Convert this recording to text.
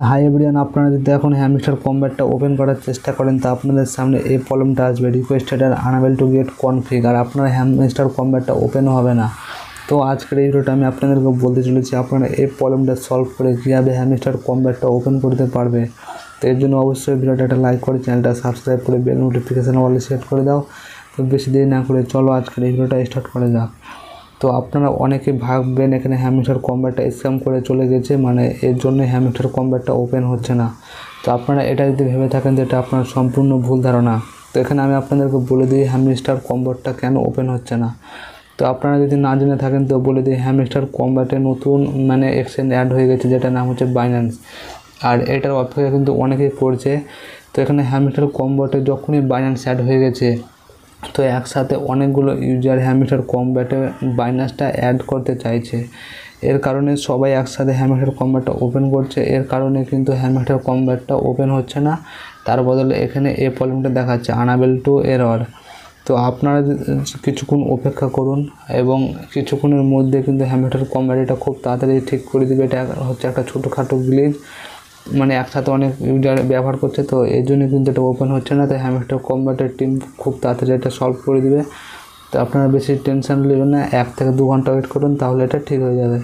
Hi everyone, আপনারা যদি এখন হ্যামস্টার কম্ব্যাটটা ওপেন করার চেষ্টা করেন তো আপনাদের সামনে এই প্রবলেমটা আসবে, রিকোয়েস্টেড আর আনএবল টু গেট কনফিগ, আর আপনার হ্যামস্টার কম্ব্যাটটা ওপেনও হবে না। তো আজকের এই ভিডিওটা আমি আপনাদেরকে বলতে চলেছি আপনারা এই প্রবলেমটা সলভ করে কীভাবে হ্যামস্টার কম্ব্যাটটা ওপেন করতে পারবে। তো এর জন্য অবশ্যই ভিডিওটা একটা লাইক করে চ্যানেলটা সাবস্ক্রাইব করে বেল নোটিফিকেশান অল সেট করে দাও। তো বেশি দেরি না করে চলো আজকের এই ভিডিওটা স্টার্ট করা যাক। তো আপনারা অনেকে ভাববেন এখানে হ্যামস্টার কম্ব্যাটটা স্ক্যাম করে চলে গেছে, মানে এর জন্য হ্যামস্টার কম্ব্যাটটা ওপেন হচ্ছে না। তো আপনারা এটা যদি ভেবে থাকেন যে এটা আপনার সম্পূর্ণ ভুল ধারণা। তো এখানে আমি আপনাদেরকে বলে দিই হ্যামস্টার কম্ব্যাটটা কেন ওপেন হচ্ছে না। তো আপনারা যদি না জেনে থাকেন তো বলে দিই, হ্যামস্টার কম্ব্যাটে নতুন এক্সচেঞ্জ অ্যাড হয়ে গেছে যেটার নাম হচ্ছে বাইন্যান্স, আর এটার অপেক্ষা কিন্তু অনেকেই করছে। তো এখানে হ্যামস্টার কম্ব্যাটে যখনই বাইন্যান্স অ্যাড হয়ে গেছে তো একসাথে অনেকগুলো ইউজার হ্যামস্টার কম্ব্যাটে বাইন্যান্সটা অ্যাড করতে চাইছে। এর কারণে সবাই একসাথে হ্যামস্টার কম্ব্যাটটা ওপেন করছে, এর কারণে কিন্তু হ্যামস্টার কম্ব্যাটটা ওপেন হচ্ছে না। তার বদলে এখানে এই প্রবলেমটা দেখাচ্ছে আনএবল টু এরর। তো আপনারা কিছুক্ষণ অপেক্ষা করুন এবং কিছুক্ষণের মধ্যে কিন্তু হ্যামস্টার কম্ব্যাটটা খুব তাড়াতাড়ি ঠিক করে দেবে। এটা হচ্ছে একটা ছোটোখাটো গ্লিচ, একসাথে অনেক ইউজার ব্যবহার করছে, তো এই জন্য কিন্তু এটা ওপেন হচ্ছে না। তাই হ্যামস্টার কম্ব্যাটের টিম খুব তাড়াতাড়ি এটা সলভ করে দিবে। তো আপনারা বেশি টেনশন নেবেন না, 1 থেকে 2 ঘন্টা ওয়েট করুন, তাহলে এটা ঠিক হয়ে যাবে।